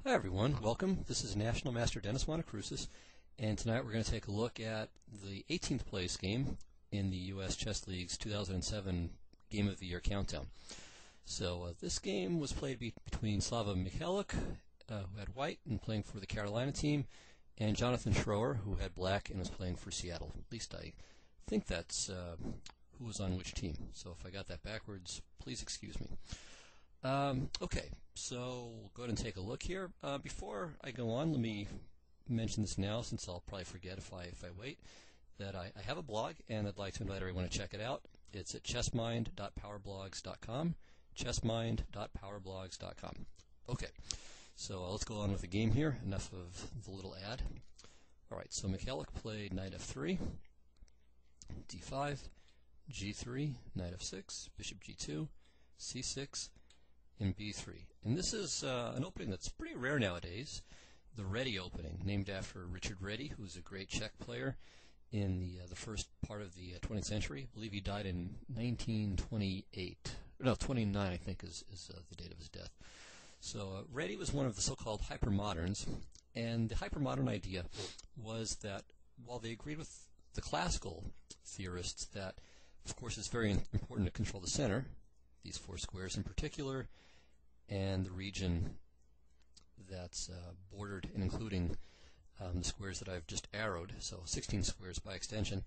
Hi everyone, welcome. This is National Master Dennis Monokroussos, and tonight we're going to take a look at the 18th place game in the U.S. Chess League's 2007 Game of the Year Countdown. So this game was played between Slava Mikhailik, who had white and playing for the Carolina team, and Jonathan Schroer, who had black and was playing for Seattle. At least I think that's who was on which team. So if I got that backwards, please excuse me. Okay, so we'll go ahead and take a look here. Before I go on, let me mention this now, since I'll probably forget if I wait, that I have a blog, and I'd like to invite everyone to check it out. It's at chessmind.powerblogs.com, chessmind.powerblogs.com. Okay, so let's go on with the game here. Enough of the little ad. Alright, so Mikhailik played knight f3, d5, g3, knight f6, bishop g2, c6, and b3. And this is an opening that's pretty rare nowadays, the Reddy opening, named after Richard Reddy, who was a great Czech player in the first part of the 20th century. I believe he died in 1928. No, 29, I think, is the date of his death. So Reddy was one of the so-called hypermoderns, and the hypermodern idea was that while they agreed with the classical theorists that, of course, it's very important to control the center, these four squares in particular, and the region that's bordered and including the squares that I've just arrowed, so 16 squares by extension.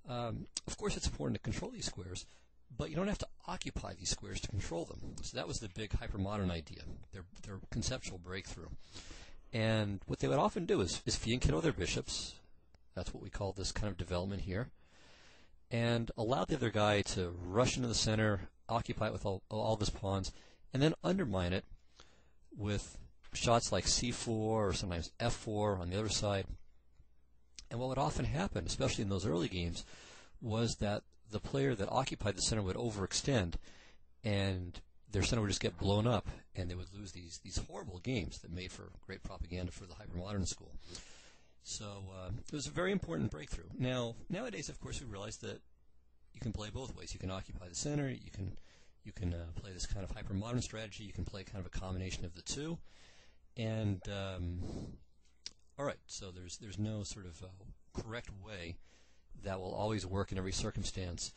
Of course, it's important to control these squares, but you don't have to occupy these squares to control them. So that was the big hypermodern idea, their conceptual breakthrough. And what they would often do is fianchetto their bishops. That's what we call this kind of development here, and allow the other guy to rush into the center, occupy it with all of his pawns, and then undermine it with shots like c4 or sometimes f4 on the other side. And what would often happen, especially in those early games, was that the player that occupied the center would overextend, and their center would just get blown up, and they would lose these horrible games that made for great propaganda for the hypermodern school. So it was a very important breakthrough. Now, nowadays, of course, we realize that you can play both ways. You can occupy the center, you can play this kind of hypermodern strategy, you can play kind of a combination of the two. And alright, so there's no sort of correct way that will always work in every circumstance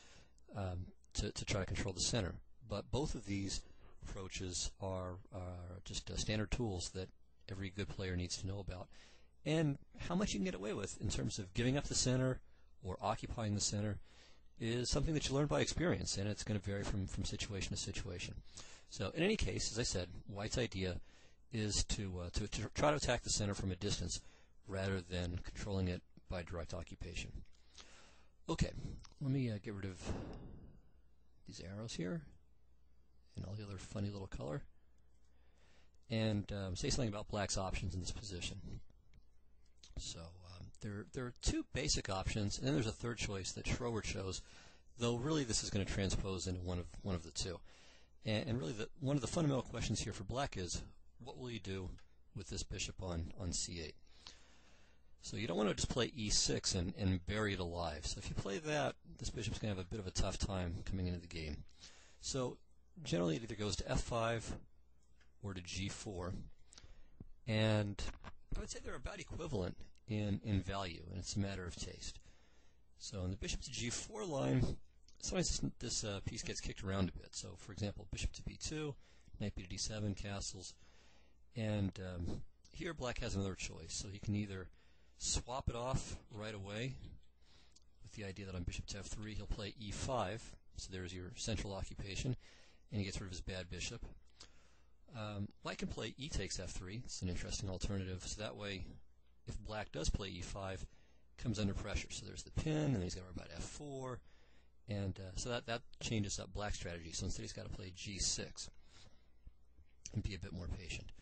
to try to control the center. But both of these approaches are just standard tools that every good player needs to know about. And how much you can get away with in terms of giving up the center or occupying the center is something that you learn by experience, and it's going to vary from situation to situation. So in any case, as I said, White's idea is to try to attack the center from a distance rather than controlling it by direct occupation. Okay, let me get rid of these arrows here and all the other funny little color, and say something about Black's options in this position. So there are two basic options, and then there's a third choice that Schroer chose, though really this is going to transpose into one of the two. And really one of the fundamental questions here for Black is, what will you do with this bishop on c8? So you don't want to just play e6 and bury it alive. So if you play that, this bishop's going to have a bit of a tough time coming into the game. So generally it either goes to f5 or to g4, and I would say they're about equivalent in value, and it's a matter of taste. So in the bishop to g4 line, sometimes this piece gets kicked around a bit. So for example, bishop to b2, knight b to d7, castles, and here Black has another choice. So he can either swap it off right away with the idea that on bishop to f3 he'll play e5, so there's your central occupation, and he gets rid of his bad bishop. White can play e takes f3. It's an interesting alternative. So that way, if Black does play e5, comes under pressure. So there's the pin, and then he's got to worry about f4, and so that changes up Black's strategy. So instead he's got to play g6 and be a bit more patient.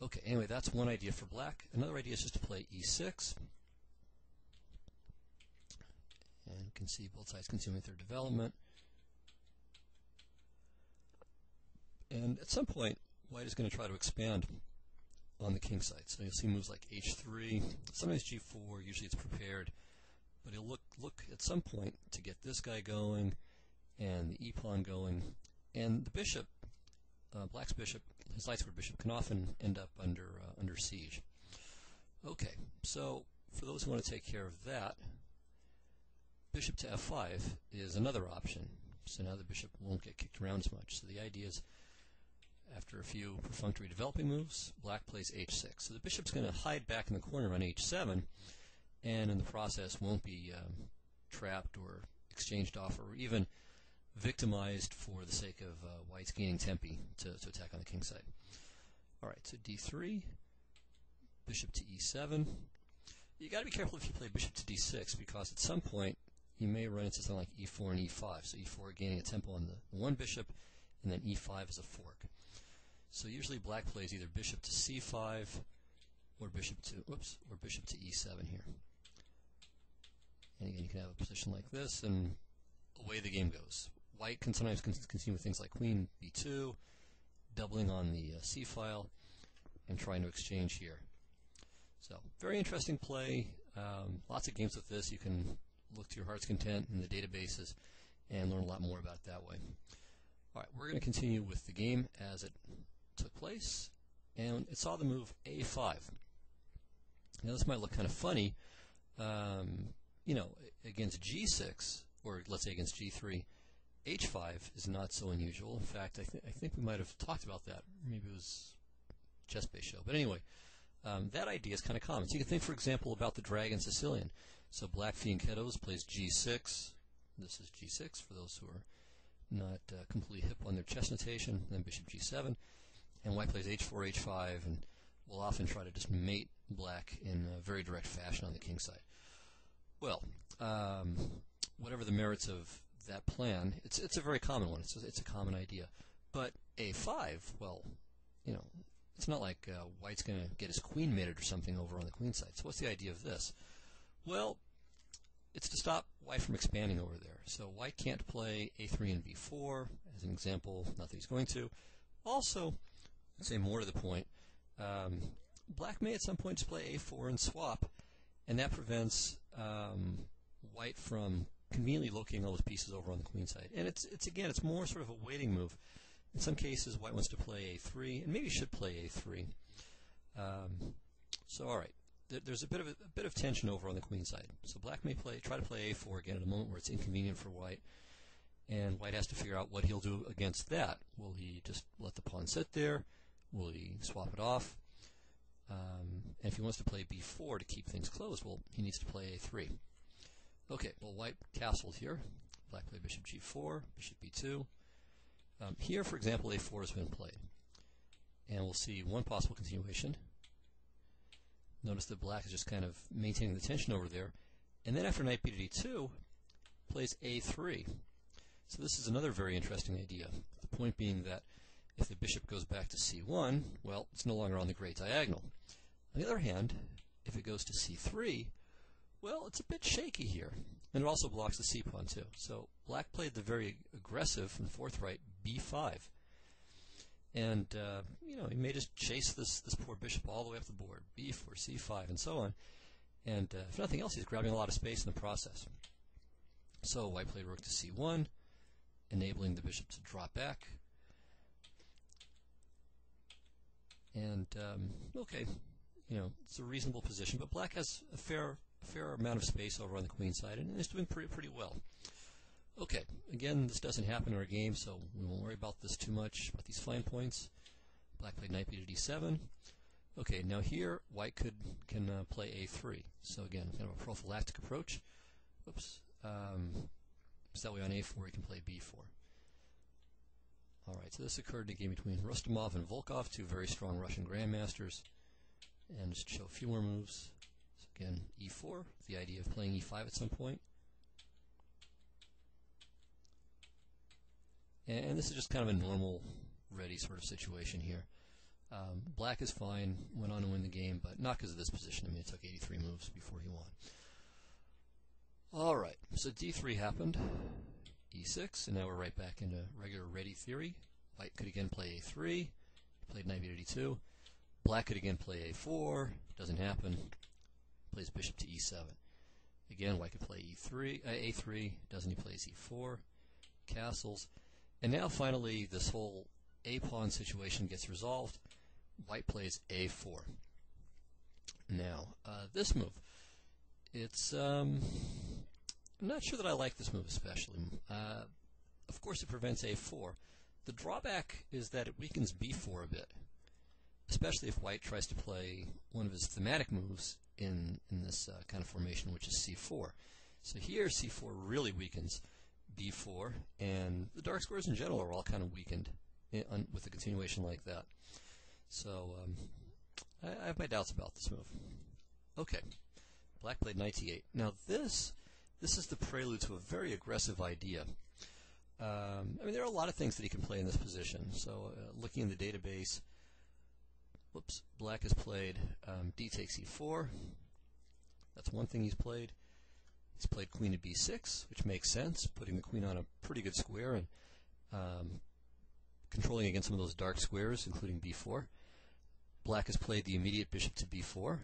Okay, anyway, that's one idea for Black. Another idea is just to play e6. And you can see both sides consuming their development. And at some point, White is going to try to expand on the king side. So you'll see moves like h3, sometimes g4, usually it's prepared. But he'll look at some point to get this guy going and the e-pawn going. And the bishop black's bishop, his light squared bishop, can often end up under siege. Okay, so for those who want to take care of that, bishop to f5 is another option. So now the bishop won't get kicked around as much. So the idea is, after a few perfunctory developing moves, black plays h6. So the bishop's going to hide back in the corner on h7, and in the process won't be trapped or exchanged off or even victimized for the sake of white's gaining tempi to attack on the king side. Alright, so d3, bishop to e7. You got to be careful if you play bishop to d6, because at some point you may run into something like e4 and e5. So e4 gaining a tempo on the one bishop, and then e5 is a fork. So usually black plays either bishop to c5 or bishop to e7 here. And again, you can have a position like this, and away the game goes. White can sometimes continue with things like queen b2, doubling on the c file, and trying to exchange here. So, very interesting play. Lots of games with this. You can look to your heart's content in the databases and learn a lot more about it that way. Alright, we're going to continue with the game as it took place, and it saw the move a5. Now this might look kind of funny, you know, against g6, or let's say against g3, h5 is not so unusual. In fact, I think we might have talked about that. Maybe it was chess-based show. But anyway, that idea is kind of common. So you can think, for example, about the Dragon Sicilian. So black fianchettos plays g6. This is g6 for those who are not completely hip on their chess notation. Then bishop g7. And white plays h4, h5, and will often try to just mate black in a very direct fashion on the king side. Well, whatever the merits of that plan, it's a very common one. It's a common idea. But a5, well, you know, it's not like white's going to get his queen mated or something over on the queen side. So what's the idea of this? Well, it's to stop white from expanding over there. So white can't play a3 and b4, as an example, not that he's going to. Also, I'd say more to the point, black may at some point just play a4 and swap, and that prevents white from conveniently locating all his pieces over on the queen side. And it's more sort of a waiting move. In some cases, white wants to play a3, and maybe should play a3. So, all right, there's a bit of tension over on the queen side. So black may try to play a4 again at a moment where it's inconvenient for white, and white has to figure out what he'll do against that. Will he just let the pawn sit there? Will he swap it off? And if he wants to play b4 to keep things closed, well, he needs to play a3. Okay, well, white castled here. Black played bishop g4, bishop b2. Here, for example, a4 has been played. And we'll see one possible continuation. Notice that black is just kind of maintaining the tension over there. And then after knight b to d2, plays a3. So this is another very interesting idea. The point being that if the bishop goes back to c1, well, it's no longer on the great diagonal. On the other hand, if it goes to c3, well, it's a bit shaky here. And it also blocks the c-pawn too. So black played the very aggressive and forthright b5. And, you know, he may just chase this poor bishop all the way up the board, b4, c5, and so on. And if nothing else, he's grabbing a lot of space in the process. So white played rook to c1, enabling the bishop to drop back. And, okay, you know, it's a reasonable position, but black has a fair amount of space over on the queen side, and it's doing pretty well. Okay, again, this doesn't happen in our game, so we won't worry about this too much, about these fine points. Black played knight b to d7. Okay, now here, white can play a3. So again, kind of a prophylactic approach. Oops. So that way on a4 he can play b4. Alright, so this occurred in a game between Rustamov and Volkov, two very strong Russian grandmasters. And just to show a few more moves. So again, e4, the idea of playing e5 at some point. And this is just kind of a normal, ready sort of situation here. Black is fine, went on to win the game, but not because of this position. I mean, it took 83 moves before he won. Alright, so d3 happened, e6, and now we're right back into regular ready theory. White could again play a3, played knight b to d2. Black could again play a4, doesn't happen, plays bishop to e7. Again, white could play a3, doesn't, he plays e4, castles. And now finally this whole a-pawn situation gets resolved. White plays a4. Now, this move, it's, I'm not sure that I like this move especially. Of course, it prevents a4. The drawback is that it weakens b4 a bit, especially if White tries to play one of his thematic moves in this kind of formation, which is c4. So here, c4 really weakens b4, and the dark squares in general are all kind of weakened with a continuation like that. So I have my doubts about this move. Okay, Black played knight e8. Now this is the prelude to a very aggressive idea. I mean, there are a lot of things that he can play in this position. So looking in the database, whoops, Black has played d takes e4. That's one thing he's played. He's played queen to b6, which makes sense, putting the queen on a pretty good square and controlling against some of those dark squares, including b4. Black has played the immediate bishop to b4.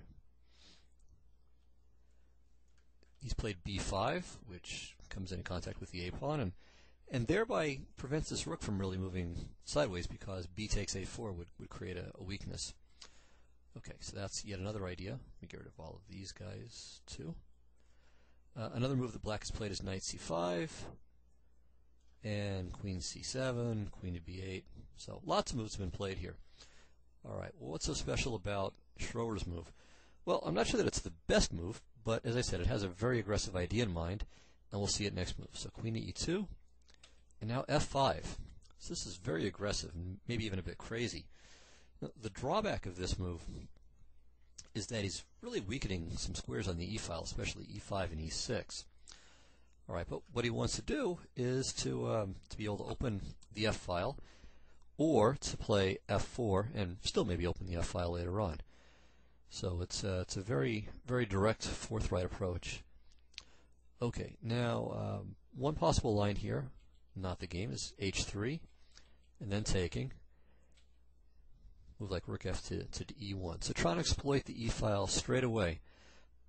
He's played b5, which comes into contact with the a-pawn, and thereby prevents this rook from really moving sideways, because b takes a4 would create a weakness. Okay, so that's yet another idea. Let me get rid of all of these guys, too. Another move that Black has played is knight c5, and queen c7, queen to b8. So lots of moves have been played here. All right, well, what's so special about Schroer's move? Well, I'm not sure that it's the best move, but as I said, it has a very aggressive idea in mind, and we'll see it next move. So queen to e2, and now f5. So this is very aggressive, and maybe even a bit crazy. Now, the drawback of this move is that he's really weakening some squares on the e-file, especially e5 and e6. All right, but what he wants to do is to be able to open the f-file, or to play f4 and still maybe open the f-file later on. So it's a very, very direct forthright approach. Okay, now one possible line here, not the game, is h3, and then taking. Move like rook f to e1. So trying to exploit the e-file straight away.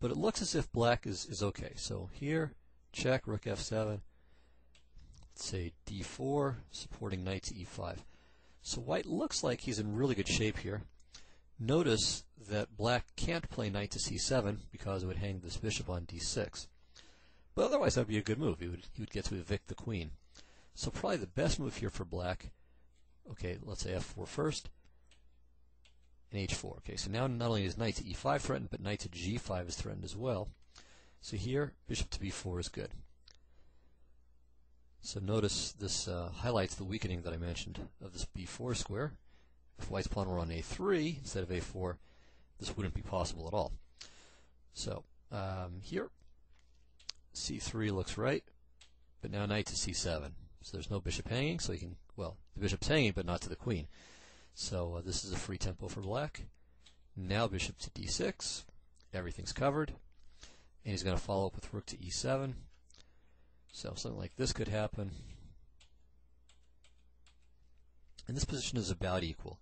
But it looks as if Black is okay. So here, check, rook f7. Let's say d4, supporting knight to e5. So White looks like he's in really good shape here. Notice that Black can't play knight to c7 because it would hang this bishop on d6. But otherwise that would be a good move. He would get to evict the queen. So probably the best move here for Black, okay, let's say f4 first, and h4. Okay, so now not only is knight to e5 threatened, but knight to g5 is threatened as well. So here, bishop to b4 is good. So notice this highlights the weakening that I mentioned of this b4 square. If White's pawn were on a3 instead of a4, this wouldn't be possible at all. So here, c3 looks right, but now knight to c7. So there's no bishop hanging, so he can, well, the bishop's hanging, but not to the queen. So this is a free tempo for Black. Now bishop to d6. Everything's covered. And he's going to follow up with rook to e7. So something like this could happen. And this position is about equal.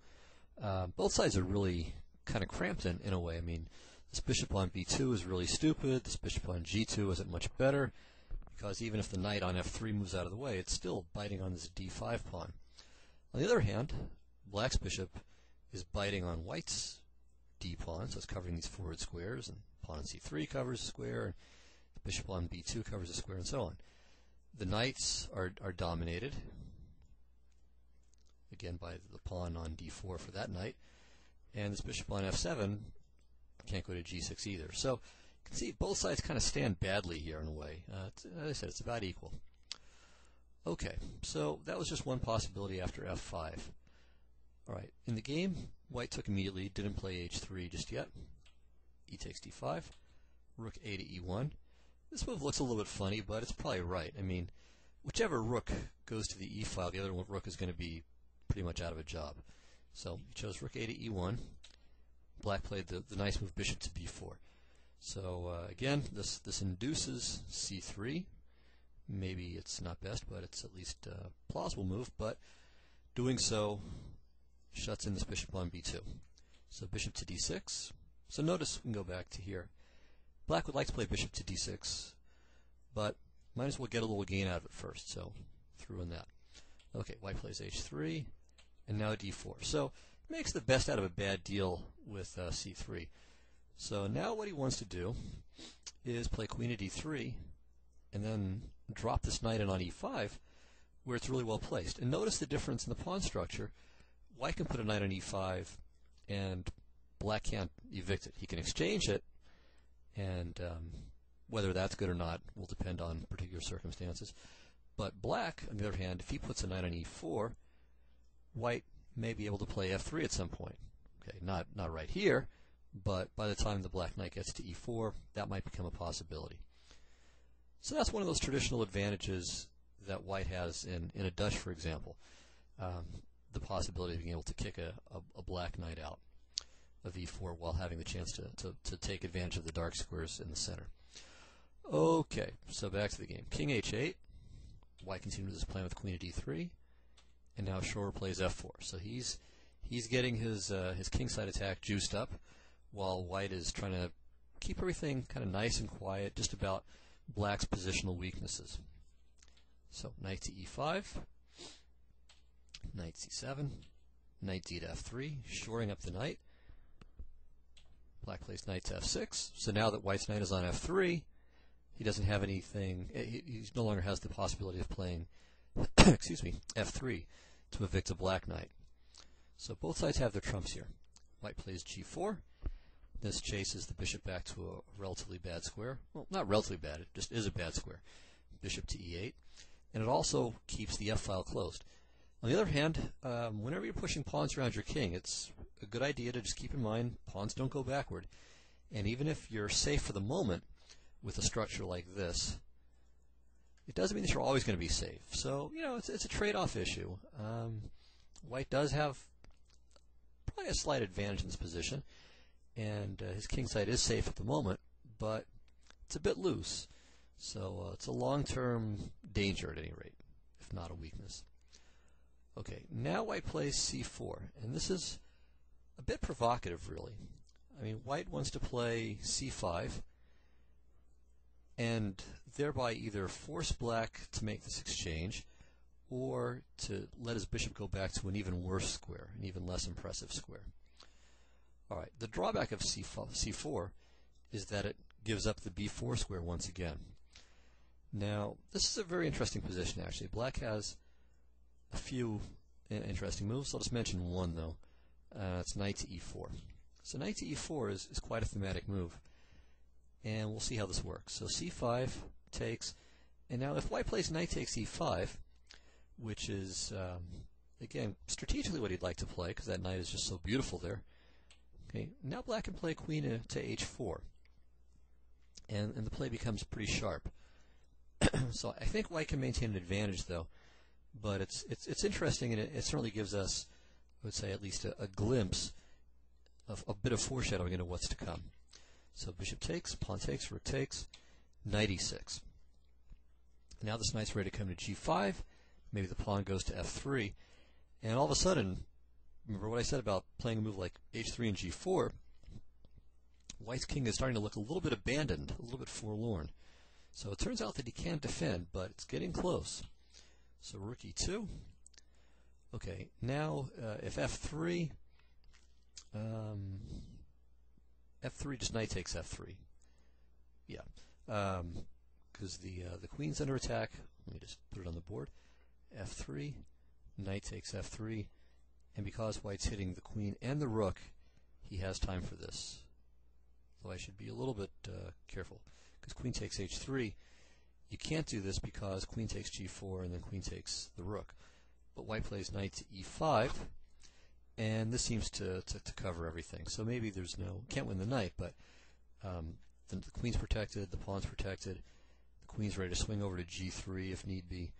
Both sides are really kind of cramped in a way. I mean, this bishop on b2 is really stupid. This bishop on g2 isn't much better, because even if the knight on f3 moves out of the way, it's still biting on this d5 pawn. On the other hand, Black's bishop is biting on White's d-pawn, so it's covering these forward squares, and pawn on c3 covers a square, and the bishop on b2 covers a square, and so on. The knights are dominated, again by the pawn on d4 for that knight, and this bishop on f7 can't go to g6 either. So you can see both sides kind of stand badly here in a way. As I said, it's about equal. Okay, so that was just one possibility after f5. All right, in the game, White took immediately, didn't play h3 just yet. E takes d5, rook a to e1. This move looks a little bit funny, but it's probably right. I mean, whichever rook goes to the e-file, the other rook is going to be pretty much out of a job. So he chose rook a to e1. Black played the nice move bishop to b4. So again, this induces c3. Maybe it's not best, but it's at least a plausible move. But doing so shuts in this bishop on b2. So bishop to d6. So notice we can go back to here. Black would like to play bishop to d6, but might as well get a little gain out of it first. So threw in that. Okay, White plays h3, and now d4. So makes the best out of a bad deal with c3. So now what he wants to do is play queen to d3 and then drop this knight in on e5 where it's really well placed. And notice the difference in the pawn structure. White can put a knight on e5 and black can't evict it. He can exchange it, and whether that's good or not will depend on particular circumstances. But black, on the other hand, if he puts a knight on e4, white may be able to play f3 at some point. Okay, not right here, but by the time the black knight gets to e4, that might become a possibility. So that's one of those traditional advantages that white has in a Dutch, for example. The possibility of being able to kick a black knight out of e4 while having the chance to take advantage of the dark squares in the center. Okay, so back to the game. King h8. White continues his plan with queen to d3, and now Schroer plays f4. So he's getting his kingside attack juiced up, while white is trying to keep everything kind of nice and quiet, just about black's positional weaknesses. So knight to e5, knight c7, knight d to f3, shoring up the knight. Black plays knight to f6. So now that white's knight is on f3, he doesn't have anything. He no longer has the possibility of playing, excuse me, f3 to evict a black knight. So both sides have their trumps here. White plays g4. This chases the bishop back to a relatively bad square. Well, not relatively bad. It just is a bad square. Bishop to e8, and it also keeps the f-file closed. On the other hand, whenever you're pushing pawns around your king, it's a good idea to just keep in mind pawns don't go backward. And even if you're safe for the moment with a structure like this, it doesn't mean that you're always going to be safe. So, you know, it's a trade-off issue. White does have probably a slight advantage in this position, and his kingside is safe at the moment, but it's a bit loose. So it's a long-term danger at any rate, if not a weakness. Okay, now white plays c4, and this is a bit provocative, really. I mean, white wants to play c5, and thereby either force black to make this exchange, or to let his bishop go back to an even worse square, an even less impressive square. All right, the drawback of c4 is that it gives up the b4 square once again. Now, this is a very interesting position, actually. Black has a few interesting moves. I'll just mention one, though. It's knight to e4. So knight to e4 is quite a thematic move, and we'll see how this works. So c5 takes, and now if white plays knight takes e5, which is, again, strategically what he'd like to play, because that knight is just so beautiful there. Okay, now black can play queen to h4, and the play becomes pretty sharp. So I think white can maintain an advantage, though, but it's interesting, and it certainly gives us, I would say, at least a glimpse of a bit of foreshadowing into what's to come. So bishop takes, pawn takes, rook takes, knight e6. Now this knight's ready to come to g5. Maybe the pawn goes to f3, and all of a sudden, remember what I said about playing a move like h3 and g4? White's king is starting to look a little bit abandoned, a little bit forlorn. So it turns out that he can't defend, but it's getting close. So rook e2. Okay, now if f3, f3 just knight takes f3. Yeah, because the queen's under attack. Let me just put it on the board. f3, knight takes f3, and because white's hitting the queen and the rook, he has time for this. Though I should be a little bit careful, because queen takes h3. You can't do this because queen takes g4 and then queen takes the rook. But white plays knight to e5, and this seems to cover everything. So maybe there's can't win the knight, but the queen's protected, the pawn's protected, the queen's ready to swing over to g3 if need be,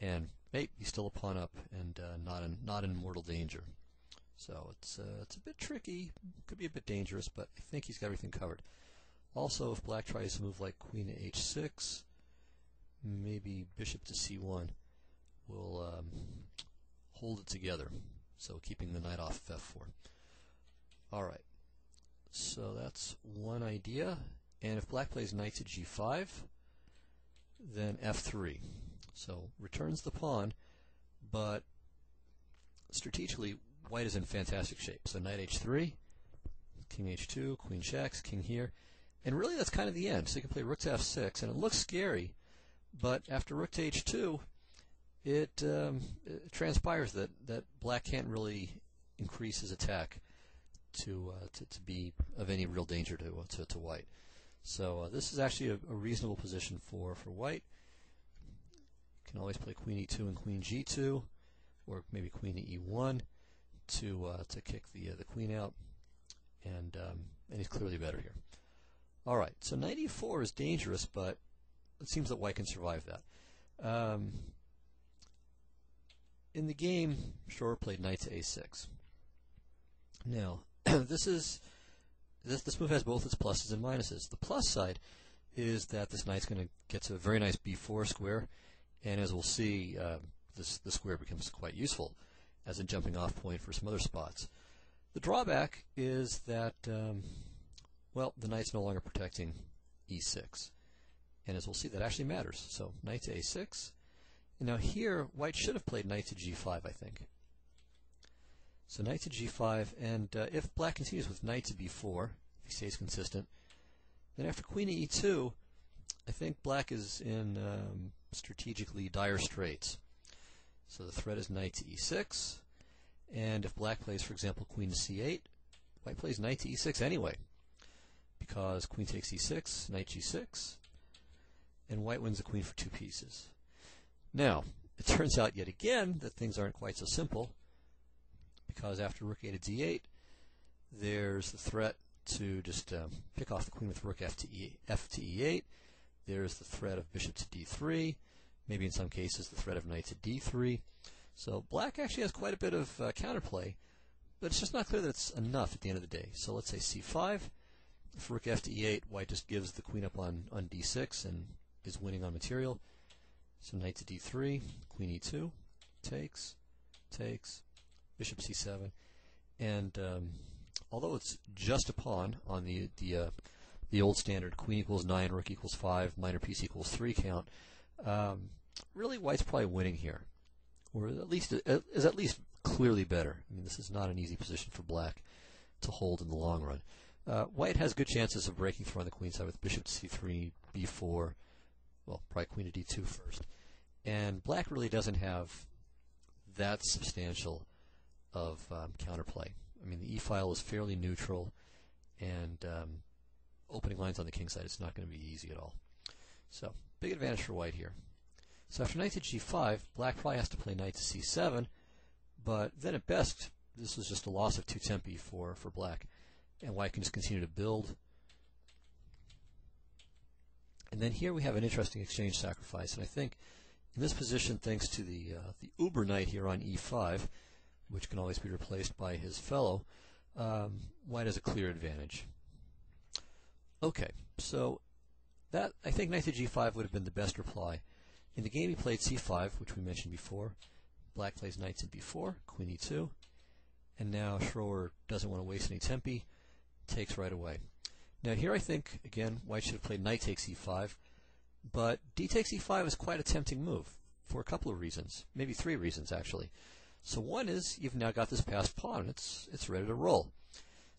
and hey, he's still a pawn up and not in mortal danger. So it's a bit tricky, could be a bit dangerous, but I think he's got everything covered. Also, if black tries to move like queen to h6, maybe bishop to c1 will hold it together, so keeping the knight off of f4. Alright, so that's one idea. And if black plays knight to g5, then f3. So returns the pawn, but strategically, white is in fantastic shape. So knight h3, king h2, queen checks, king here. And really that's kind of the end. So you can play rook to f6, and it looks scary, but after rook to h2, it transpires that black can't really increase his attack to be of any real danger to white. So this is actually a reasonable position for white. You can always play queen e2 and queen g2, or maybe queen to e1 to kick the queen out, and he's clearly better here. All right, so knight e4 is dangerous, but it seems that white can survive that. In the game, Schroer played knight to a6. Now, this move has both its pluses and minuses. The plus side is that this knight's going to get to a very nice b4 square, and as we'll see, the square becomes quite useful as a jumping off point for some other spots. The drawback is that, well, the knight's no longer protecting e6, and as we'll see, that actually matters. So knight to a6, and now here, white should have played knight to g5, I think. So knight to g5, and if black continues with knight to b4, if he stays consistent, then after queen to e2, I think black is in strategically dire straits. So the threat is knight to e6, and if black plays, for example, queen to c8, white plays knight to e6 anyway, because queen takes e6, knight g6, and white wins the queen for 2 pieces. Now, it turns out yet again that things aren't quite so simple, because after rook a to d8, there's the threat to just pick off the queen with rook f to e8. There's the threat of bishop to d3, maybe in some cases the threat of knight to d3. So black actually has quite a bit of counterplay, but it's just not clear that it's enough at the end of the day. So let's say c5. If rook f to e8, white just gives the queen up on d6 and is winning on material. So knight to d3, queen e2, takes, bishop c7, and although it's just a pawn on the old standard queen equals 9, rook equals 5, minor piece equals 3 count, really white's probably winning here, or at least is at least clearly better. I mean, this is not an easy position for black to hold in the long run. White has good chances of breaking through on the queen side with bishop to c3, b4, well, probably queen to d2 first, and black really doesn't have that substantial of counterplay. I mean, the e-file is fairly neutral, and opening lines on the king side is not going to be easy at all. So, big advantage for white here. So after knight to g5, black probably has to play knight to c7, but then at best, this is just a loss of 2 tempi for black, and white can just continue to build. And then here we have an interesting exchange sacrifice, and I think in this position, thanks to the uber knight here on e5, which can always be replaced by his fellow, white has a clear advantage. Okay, so that, I think knight to g5 would have been the best reply. In the game he played c5, which we mentioned before. Black plays knight to b4, queen e2, and now Schroer doesn't want to waste any tempi, takes right away. Now here I think, again, white should have played knight takes e5, but d takes e5 is quite a tempting move for a couple of reasons, maybe 3 reasons actually. So one is you've now got this passed pawn, it's ready to roll.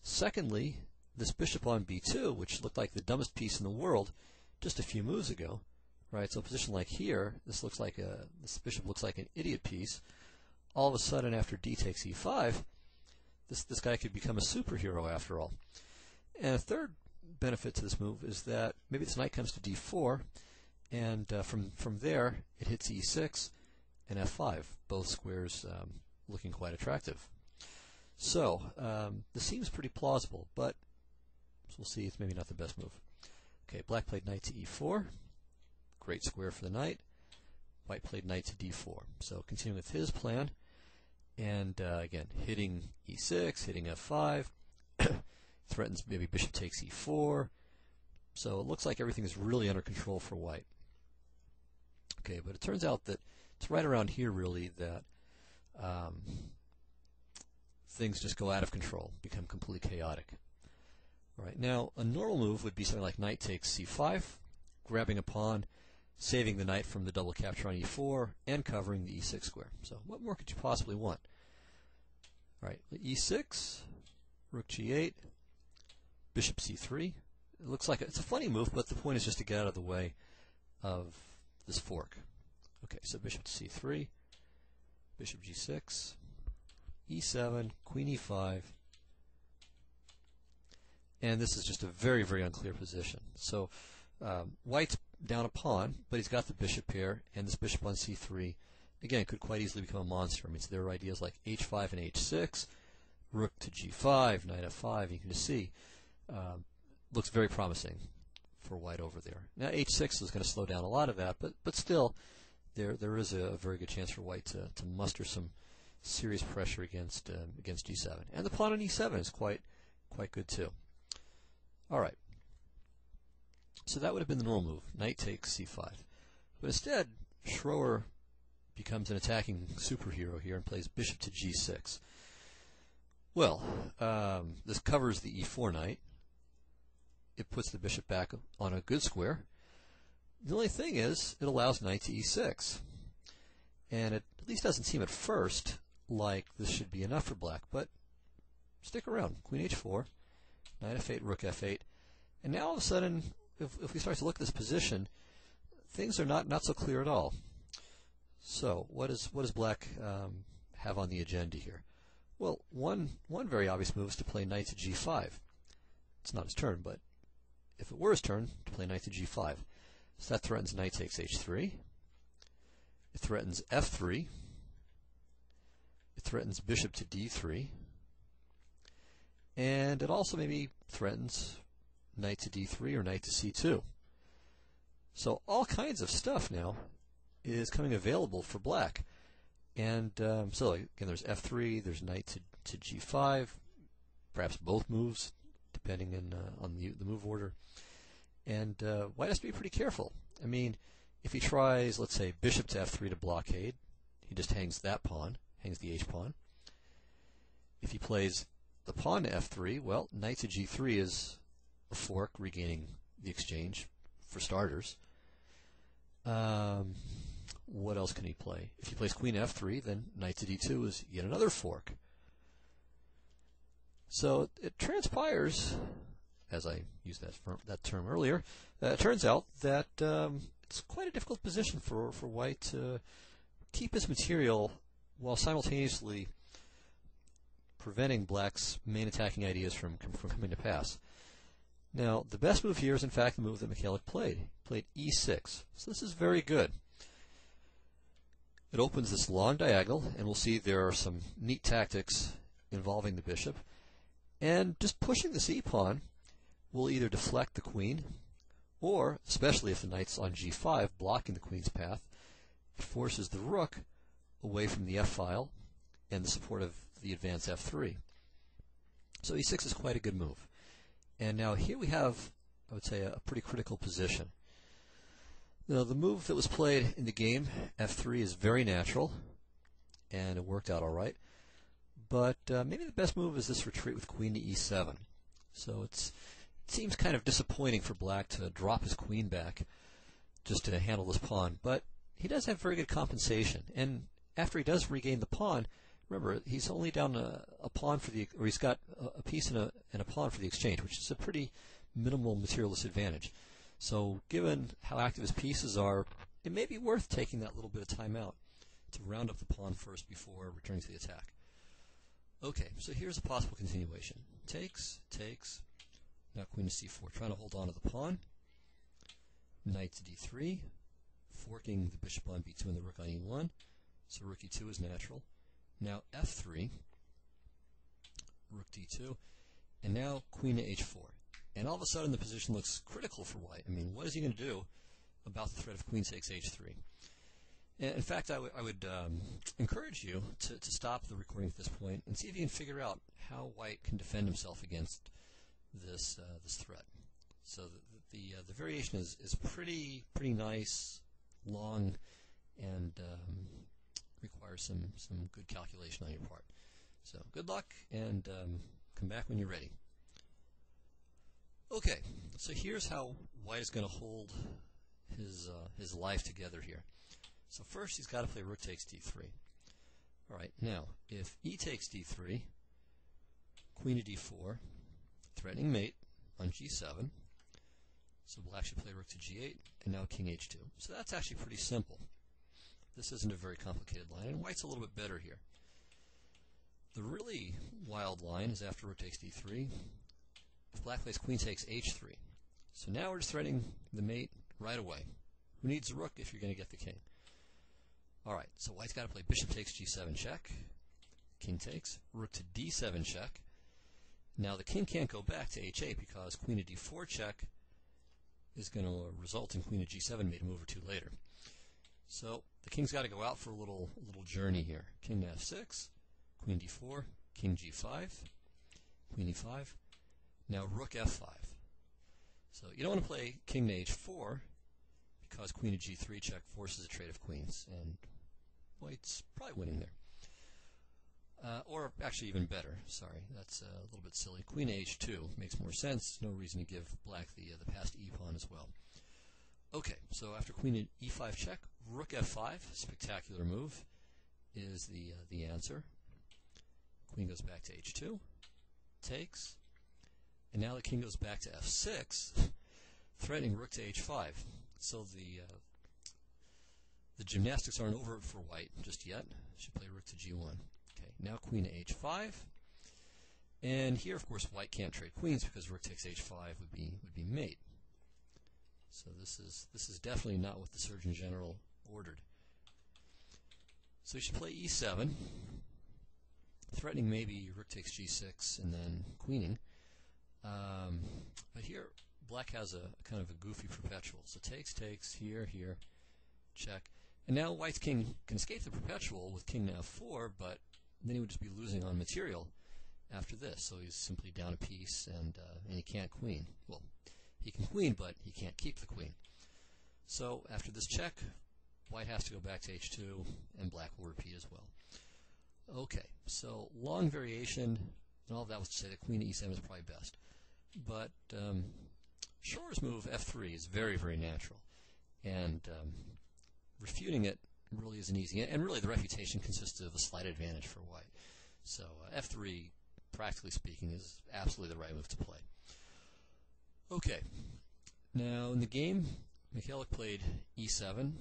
Secondly, this bishop on b2, which looked like the dumbest piece in the world just a few moves ago, right? So a position like here, this bishop looks like an idiot piece. All of a sudden, after d takes e5, this guy could become a superhero after all. And a third benefit to this move is that maybe this knight comes to d4, and from there it hits e6 and f5, both squares looking quite attractive. So this seems pretty plausible, but as we'll see, it's maybe not the best move. Okay, black played knight to e4, great square for the knight. White played knight to d4. So continuing with his plan, and again, hitting e6, hitting f5, threatens maybe bishop takes e4. So it looks like everything is really under control for white. Okay, but it turns out that it's right around here really that things just go out of control, become completely chaotic. All right, now a normal move would be something like knight takes c5, grabbing a pawn, saving the knight from the double capture on e4, and covering the e6 square. So what more could you possibly want? All right, e6, rook g8, bishop c3. It looks like it's a funny move, but the point is just to get out of the way of this fork. Okay, so bishop to c3, bishop g6, e7, queen e5, and this is just a very, very unclear position. So white's down a pawn, but he's got the bishop here, and this bishop on c3, again, could quite easily become a monster. I mean, so there are ideas like h5 and h6, rook to g5, knight f5. You can just see, looks very promising for white over there. Now h6 is going to slow down a lot of that, but still, there is a very good chance for white to muster some serious pressure against g7. And the pawn on e7 is quite good too. All right. So that would have been the normal move. Knight takes c5. But instead, Schroer becomes an attacking superhero here and plays bishop to g6. Well, this covers the e4 knight. It puts the bishop back on a good square. The only thing is, it allows knight to e6. And it at least doesn't seem at first like this should be enough for black, but stick around. Queen h4, knight f8, rook f8. And now all of a sudden, if we start to look at this position, things are not so clear at all. So what does black have on the agenda here? Well, one very obvious move is to play knight to g5. It's not his turn, but if it were his turn, to play knight to g5. So that threatens knight takes h3. It threatens f3. It threatens bishop to d3. And it also maybe threatens knight to d3 or knight to c2. So all kinds of stuff now is coming available for black. And so again, there's f3, there's knight to g5, perhaps both moves, depending on the move order. And white has to be pretty careful. I mean, if he tries, let's say, bishop to f3 to blockade, he just hangs that pawn, hangs the h-pawn. If he plays the pawn to f3, well, knight to g3 is a fork, regaining the exchange, for starters. What else can he play? If he plays queen f3, then knight to d2 is yet another fork. So it transpires, as I used that term earlier, it turns out that it's quite a difficult position for white to keep his material while simultaneously preventing black's main attacking ideas from coming to pass. Now, the best move here is, in fact, the move that Michalik played. He played e6. So this is very good. It opens this long diagonal, and we'll see there are some neat tactics involving the bishop. And just pushing this e-pawn will either deflect the queen, or, especially if the knight's on g5, blocking the queen's path, it forces the rook away from the f-file and the support of the advance f3. So e6 is quite a good move. And now here we have, I would say, a pretty critical position. Now, the move that was played in the game, f3, is very natural, and it worked out all right. But maybe the best move is this retreat with queen to e7. So it seems kind of disappointing for black to drop his queen back just to handle this pawn. But he does have very good compensation. And after he does regain the pawn, remember, he's only down a pawn for the, or he's got a piece and a pawn for the exchange, which is a pretty minimal material disadvantage. So given how active his pieces are, it may be worth taking that little bit of time out to round up the pawn first before returning to the attack. Okay, so here's a possible continuation. Takes, now queen to c4, trying to hold on to the pawn. Knight to d3, forking the bishop on b2 and the rook on e1. So rook e2 is natural. Now f3, rook d2, and now queen to h4. And all of a sudden the position looks critical for white. I mean, what is he going to do about the threat of queen takes h3? And in fact, I would encourage you to stop the recording at this point and see if you can figure out how white can defend himself against this threat. So the variation is pretty nice, long, and requires some good calculation on your part. So good luck, and come back when you're ready. Okay, so here's how white is going to hold his life together here. So first he's got to play rook takes d3. Alright, now, if e takes d3, queen to d4, threatening mate on g7, so black should play rook to g8, and now king h2. So that's actually pretty simple. This isn't a very complicated line, and white's a little bit better here. The really wild line is after rook takes d3, if black plays queen takes h3. So now we're just threatening the mate right away. Who needs the rook if you're going to get the king? Alright, so white's got to play bishop takes g7 check, king takes, rook to d7 check. Now the king can't go back to h8 because queen to d4 check is going to result in queen to g7 mate a move or two later. So the king's got to go out for a little journey here. King to f6, queen d4, king g5, queen e5, now rook f5. So you don't want to play king to h4 because queen to g3 check forces a trade of queens, and white's probably winning there. Or actually even better, sorry, that's a little bit silly. Queen to h2 makes more sense, no reason to give black the passed e-pawn as well. Okay, so after queen to e5 check, rook f5, spectacular move, is the answer. Queen goes back to h2, takes, and now the king goes back to f6, threatening rook to h5. So the gymnastics aren't over for white just yet. Should play rook to g1. Okay, now queen to h5, and here, of course, white can't trade queens because rook takes h5 would be mate. So this is definitely not what the Surgeon General ordered. So you should play e7, threatening maybe rook takes g6 and then queening. But here, black has a kind of a goofy perpetual. So takes, here, check. And now white's king can escape the perpetual with king to f4, but then he would just be losing on material after this. So he's simply down a piece, and he can't queen. Well, he can queen, but he can't keep the queen. So after this check, white has to go back to h2, and black will repeat as well. Okay, so long variation, and all of that was to say that queen to e7 is probably best. But Schor's move, f3, is very, very natural. And refuting it really isn't easy. And really, the refutation consists of a slight advantage for white. So f3, practically speaking, is absolutely the right move to play. Okay, now in the game, Michalik played e7,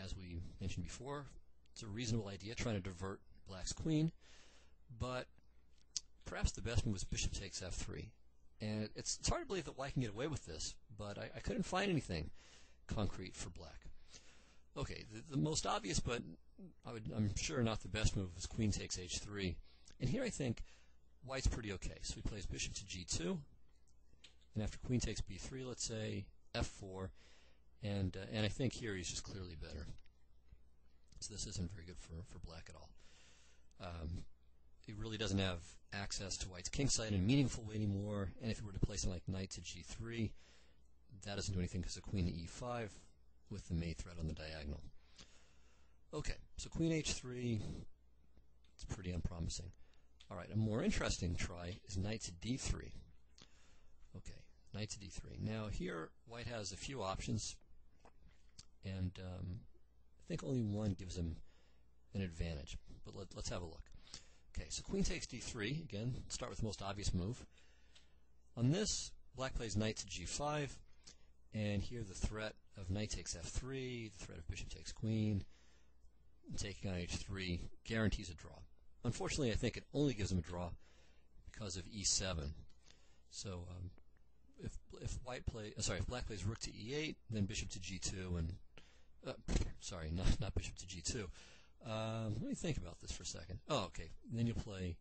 as we mentioned before. It's a reasonable idea, trying to divert black's queen, but perhaps the best move was bishop takes f3. And it's hard to believe that white can get away with this, but I couldn't find anything concrete for black. Okay, the most obvious, but I'm sure not the best move, is queen takes h3. And here I think white's pretty okay. So he plays bishop to g2, and after queen takes b3, let's say, f4, and I think here he's just clearly better. So this isn't very good for black at all. He really doesn't have access to white's king side in a meaningful way anymore, and if he were to play something like knight to g3, that doesn't do anything because of queen to e5 with the mate threat on the diagonal. Okay, so queen h3, it's pretty unpromising. Alright, a more interesting try is knight to d3. Okay, knight to d3. Now here, white has a few options, and I think only one gives him an advantage, but let's have a look. Okay, so queen takes d3. Again, start with the most obvious move. On this, black plays knight to g5, and here the threat of knight takes f3, the threat of bishop takes queen, taking on h3 guarantees a draw. Unfortunately, I think it only gives him a draw because of e7. So if black plays rook to e8, then bishop to g2, and sorry, not bishop to g2. Let me think about this for a second. Oh, okay. Then you'll play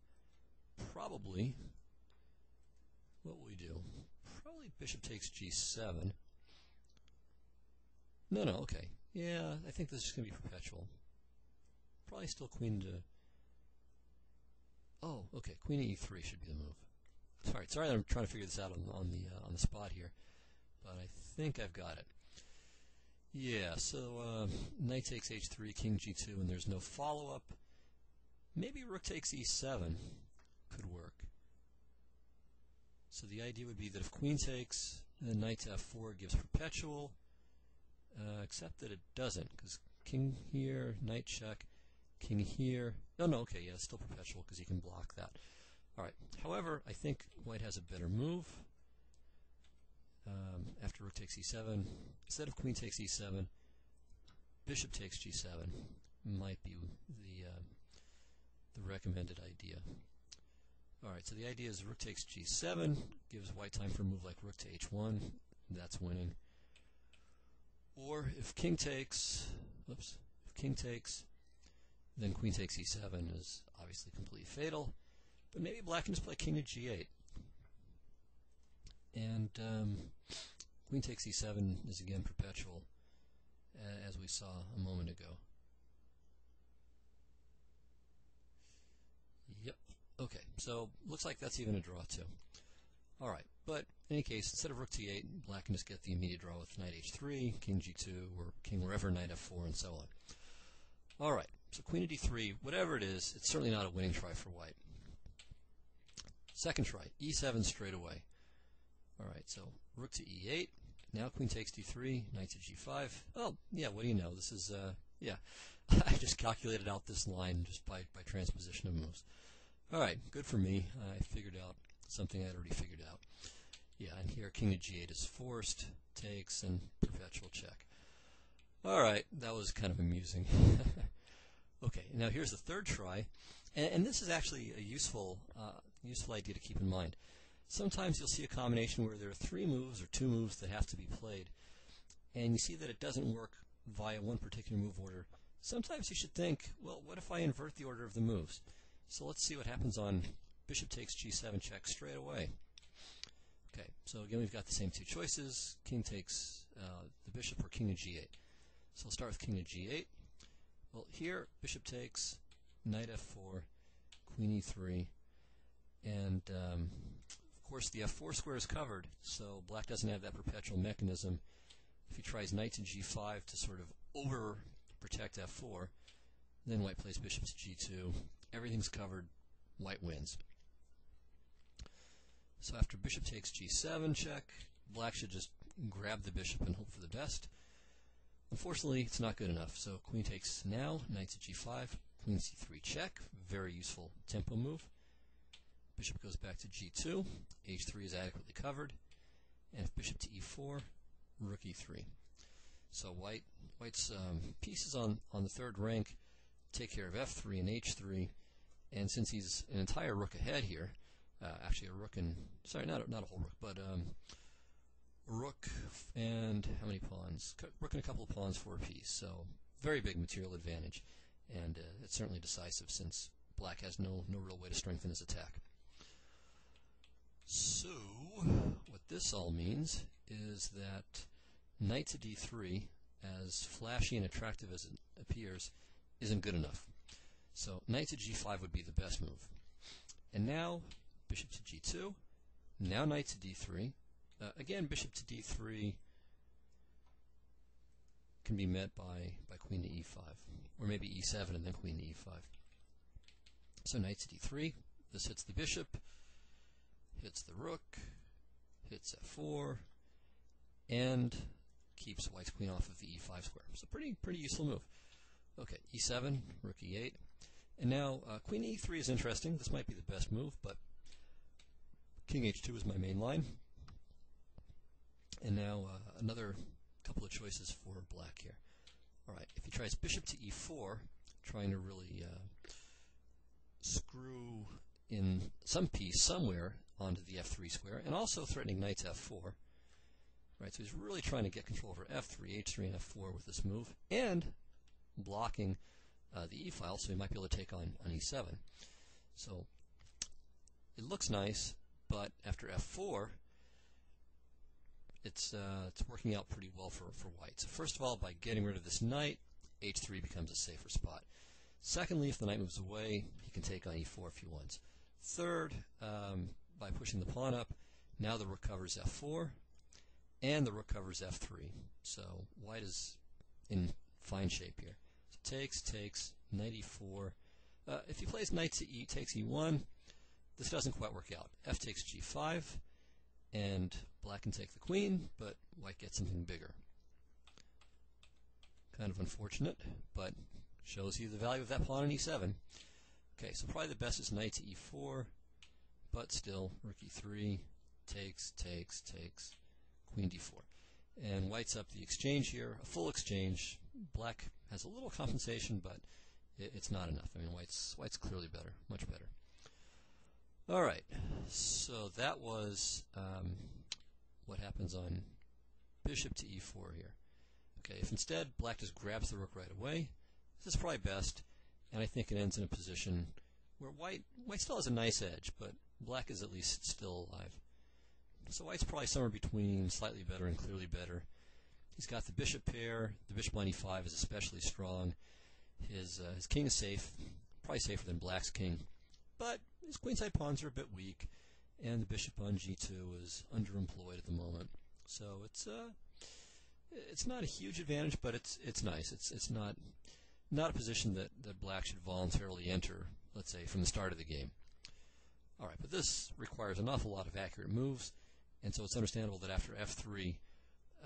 probably, what will we do? Probably bishop takes g7. No, okay. Yeah, I think this is going to be perpetual. Probably still queen to... Oh, okay. Queen to e3 should be the move. Sorry, I'm trying to figure this out on the spot here, but I think I've got it. Yeah, so knight takes h3, king g2, and there's no follow-up. Maybe rook takes e7 could work. So the idea would be that if queen takes, then knight to f4 gives perpetual, except that it doesn't, because king here, knight check, king here, No, no, okay, yeah, it's still perpetual because you can block that. All right. However, I think white has a better move. After rook takes e7, instead of queen takes e7, bishop takes g7 might be the recommended idea. All right, so the idea is rook takes g7 gives white time for a move like rook to h1. That's winning. Or if king takes, then queen takes e7 is obviously completely fatal. But maybe black can just play king to g8. And queen takes e7 is again perpetual, as we saw a moment ago. Yep. Okay, so looks like that's even a draw too. All right, but in any case, instead of rook to e8, black can just get the immediate draw with knight h3, king g2, or king wherever, knight f4, and so on. All right, so queen to d3, whatever it is, it's certainly not a winning try for white. Second try, e7 straight away. All right, so rook to e8. Now queen takes d3, knight to g5. Oh, yeah, what do you know? This is, yeah, I just calculated out this line just by transposition of moves. All right, good for me. I figured out something I'd already figured out. Yeah, and here king to g8 is forced, takes, and perpetual check. All right, that was kind of amusing. Okay, now here's the third try, and this is actually a useful idea to keep in mind. Sometimes you'll see a combination where there are 3 moves or 2 moves that have to be played, and you see that it doesn't work via one particular move order. Sometimes you should think, well, what if I invert the order of the moves? So let's see what happens on bishop takes g7 check straight away. Okay, so again we've got the same 2 choices. King takes the bishop or king to g8. So we'll start with king to g8. Well, here bishop takes, knight f4, queen e3, and of course the f4 square is covered, so black doesn't have that perpetual mechanism. If he tries knight to g5 to sort of over protect f4, then white plays bishop to g2. Everything's covered, white wins. So after bishop takes g7 check, black should just grab the bishop and hope for the best. Unfortunately, it's not good enough, so queen takes now, knight to g5, queen c3 check, very useful tempo move. Bishop goes back to g2, h3 is adequately covered, and if bishop to e4, rook e3. So white's pieces on the third rank take care of f3 and h3, and since he's an entire rook ahead here, actually a rook and, sorry, not a whole rook, but a rook and how many pawns? Rook and a couple of pawns for a piece, so very big material advantage, and it's certainly decisive since black has no real way to strengthen his attack. So what this all means is that knight to d3, as flashy and attractive as it appears, isn't good enough. So knight to g5 would be the best move. And now bishop to g2, now knight to d3. Again, bishop to d3 can be met by queen to e5, or maybe e7 and then queen to e5. So knight to d3, this hits the bishop, hits the rook, hits f4, and keeps white's queen off of the e5 square. So pretty useful move. Okay, e7, rook e8, and now queen e3 is interesting. This might be the best move, but king h2 is my main line. And now another couple of choices for black here. All right, if he tries bishop to e4, trying to really screw in some piece somewhere onto the f3 square, and also threatening knight to f4. Right, so he's really trying to get control over f3, h3, and f4 with this move, and blocking the e file, so he might be able to take on e7. So it looks nice, but after f4, it's working out pretty well for white. So first of all, by getting rid of this knight, h3 becomes a safer spot. Secondly, if the knight moves away, he can take on e4 if he wants. Third, by pushing the pawn up, now the rook covers f4, and the rook covers f3. So white is in fine shape here. So takes, knight e4. If he plays knight to e, takes e1, this doesn't quite work out. F takes g5, and black can take the queen, but white gets something bigger. Kind of unfortunate, but shows you the value of that pawn on e7. Okay, so probably the best is knight to e4, but still, rook e3, takes, queen d4. And white's up the exchange here, a full exchange. Black has a little compensation, but it's not enough. I mean, white's clearly better, much better. All right, so that was what happens on bishop to e4 here. Okay, if instead black just grabs the rook right away, this is probably best, and I think it ends in a position where white still has a nice edge, but black is at least still alive. So white's probably somewhere between slightly better and clearly better. He's got the bishop pair. The bishop on e5 is especially strong. His king is safe, probably safer than black's king, but his queenside pawns are a bit weak, and the bishop on g2 is underemployed at the moment. So it's not a huge advantage, but it's nice. It's not a position that black should voluntarily enter, let's say, from the start of the game. All right, but this requires an awful lot of accurate moves, and so it's understandable that after f3,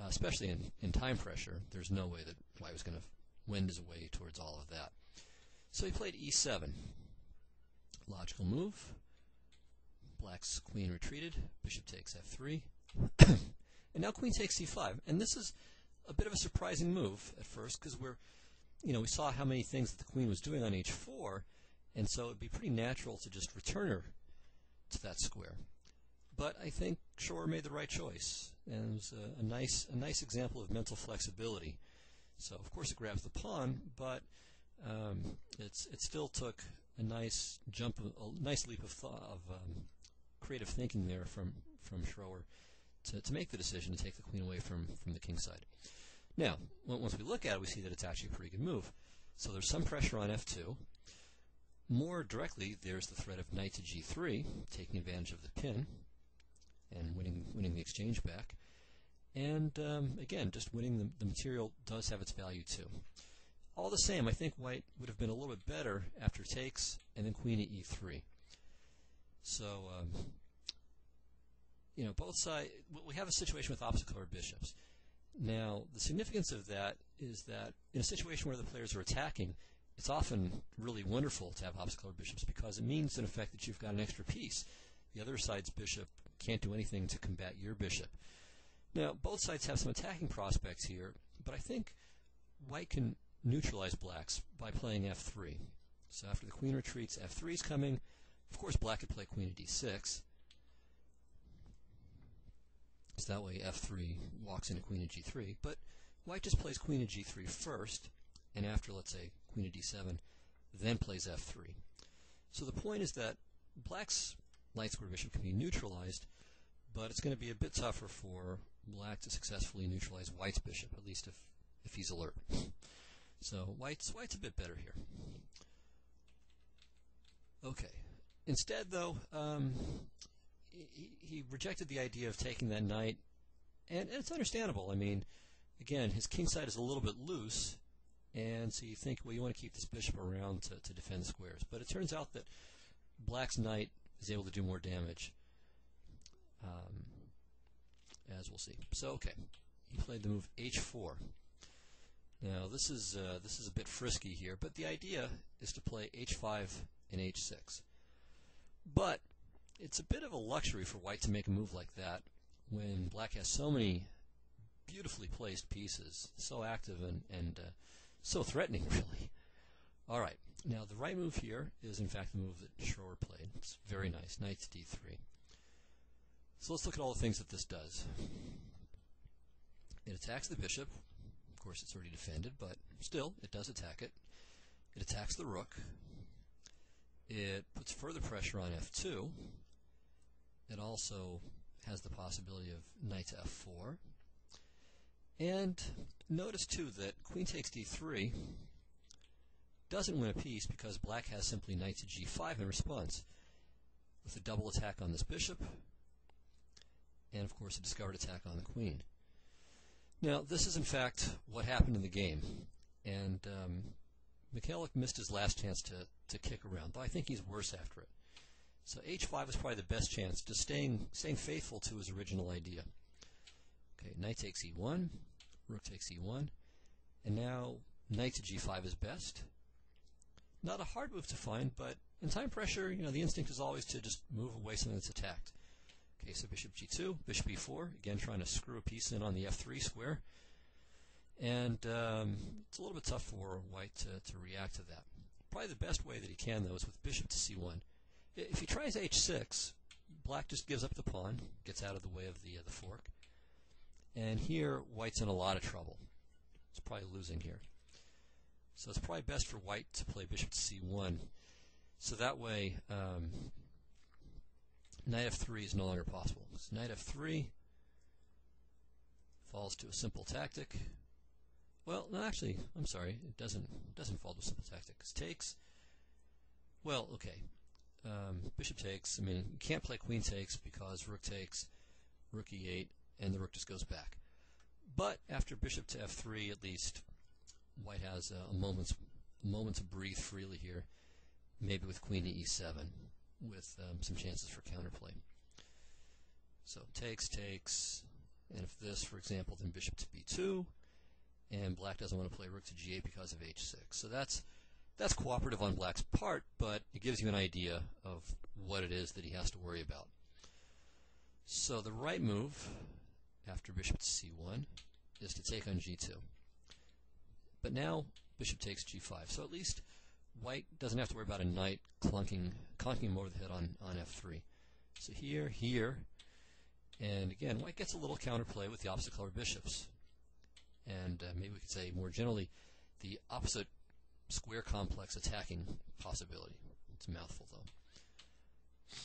especially in time pressure, there's no way that white was going to wend his way towards all of that. So he played e7. Logical move. Black's queen retreated. Bishop takes f3. And now queen takes c5. And this is a bit of a surprising move at first, because we saw how many things that the queen was doing on h4, and so it'd be pretty natural to just return her to that square. But I think Schroer made the right choice, and it was a nice example of mental flexibility. So of course it grabs the pawn, but it still took a nice jump, a nice leap of creative thinking there from Schroer to make the decision to take the queen away from the king side. Now, once we look at it, we see that it's actually a pretty good move. So there's some pressure on f2. More directly, there's the threat of knight to g3, taking advantage of the pin and winning the exchange back. And again, just winning the material does have its value too. All the same, I think white would have been a little bit better after takes and then queen to e3. So, both sides, we have a situation with opposite color bishops. Now, the significance of that is that in a situation where the players are attacking, it's often really wonderful to have opposite color bishops, because it means, in effect, that you've got an extra piece. The other side's bishop can't do anything to combat your bishop. Now, both sides have some attacking prospects here, but I think white can neutralize black's by playing f3. So after the queen retreats, f3 is coming. Of course, black could play queen to d6. So that way f3 walks into queen to g3. But white just plays queen to g3 first, and after, let's say, queen to d7, then plays f3. So the point is that black's light square bishop can be neutralized, but it's going to be a bit tougher for black to successfully neutralize white's bishop, at least if he's alert. So white's a bit better here. Okay. Instead, though, he rejected the idea of taking that knight, and it's understandable. I mean, again, his king side is a little bit loose, and so you think, well, you want to keep this bishop around to defend squares. But it turns out that black's knight is able to do more damage, as we'll see. So, okay, he played the move h4. Now, this is a bit frisky here, but the idea is to play h5 and h6. But it's a bit of a luxury for white to make a move like that when black has so many beautifully placed pieces, so active and so threatening, really. All right, now the right move here is, in fact, the move that Schroer played. It's very nice, knight to d3. So let's look at all the things that this does. It attacks the bishop. Of course, it's already defended, but still, it does attack it. It attacks the rook. It puts further pressure on f2. It also has the possibility of knight to f4. And notice, too, that queen takes d3 doesn't win a piece because black has simply knight to g5 in response, with a double attack on this bishop, and, of course, a discovered attack on the queen. Now, this is, in fact, what happened in the game, and Michalik missed his last chance to kick around, though I think he's worse after it. So h5 was probably the best chance, just staying faithful to his original idea. Okay, knight takes e1, rook takes e1, and now knight to g5 is best. Not a hard move to find, but in time pressure, the instinct is always to just move away something that's attacked. Okay, so bishop g2, bishop e4, again trying to screw a piece in on the f3 square. And it's a little bit tough for white to react to that. Probably the best way that he can, though, is with bishop to c1. If he tries h6, black just gives up the pawn, gets out of the way of the fork. And here, white's in a lot of trouble. It's probably losing here. So it's probably best for white to play bishop to c1. So that way, knight f3 is no longer possible. So knight f3 falls to a simple tactic. Well, no, actually, I'm sorry, it doesn't fall to a simple tactic. It takes. Well, okay. Bishop takes. I mean, you can't play queen takes because rook takes, rook e8, and the rook just goes back. But after bishop to f3, at least white has a moment to breathe freely here, maybe with queen to e7, with some chances for counterplay. So takes, and if this, for example, then bishop to b2, and black doesn't want to play rook to g8 because of h6. So that's cooperative on black's part, but it gives you an idea of what it is that he has to worry about. So the right move after bishop to c1 is to take on g2. But now bishop takes g5. So at least white doesn't have to worry about a knight conking him over the head on f3. So here, and again, white gets a little counterplay with the opposite color bishops. And maybe we could say more generally, the opposite square complex attacking possibility. It's a mouthful, though.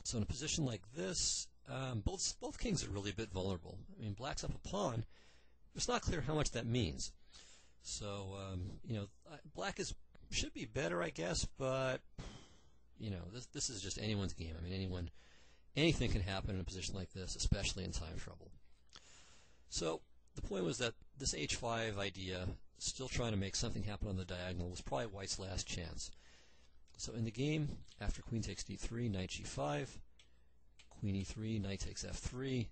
So in a position like this, both kings are really a bit vulnerable. I mean, black's up a pawn. It's not clear how much that means. So, black should be better, I guess, but, this is just anyone's game. I mean, anything can happen in a position like this, especially in time trouble. So, the point was that this h5 idea, still trying to make something happen on the diagonal, was probably white's last chance. So in the game, after queen takes d3, knight g5, queen e3, knight takes f3,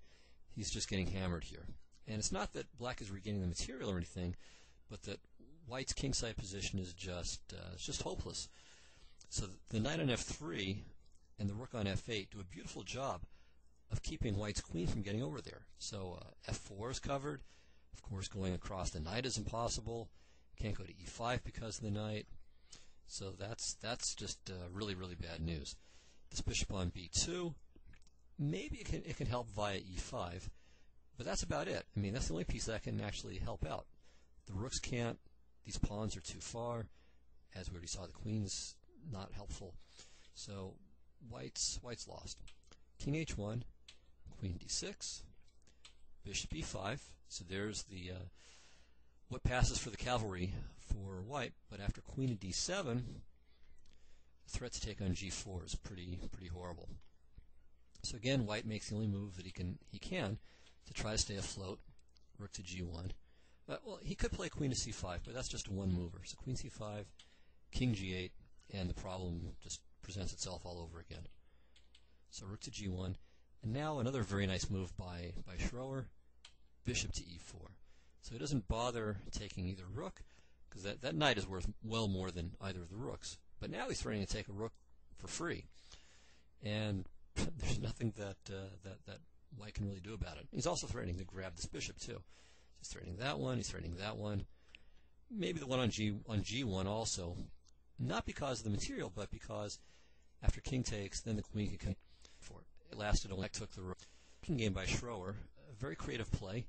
he's just getting hammered here. And it's not that black is regaining the material or anything, but that white's kingside position is just hopeless. So the knight on f3 and the rook on f8 do a beautiful job of keeping white's queen from getting over there. So f4 is covered. Of course, going across the knight is impossible. Can't go to e5 because of the knight. So that's just really, really bad news. This bishop on b2, maybe it can help via e5, but that's about it. I mean, that's the only piece that can actually help out. The rooks can't. These pawns are too far. As we already saw, the queen's not helpful. So white's lost. King h1, queen d6, bishop e5. So there's the what passes for the cavalry for white. But after queen to d7, the threat to take on g4 is pretty horrible. So again, white makes the only move that he can to try to stay afloat. Rook to g1. Well, he could play queen to c5, but that's just a one mover. So queen c5, king g8, and the problem just presents itself all over again. So rook to g1, and now another very nice move by Schroer, bishop to e4. So he doesn't bother taking either rook, because that knight is worth well more than either of the rooks. But now he's threatening to take a rook for free, and there's nothing that white can really do about it. He's also threatening to grab this bishop too. He's threatening that one. He's threatening that one. Maybe the one on g1 also, not because of the material, but because after king takes, then the queen can come for it. It lasted only. Took the rook. Game by Schroer, a very creative play.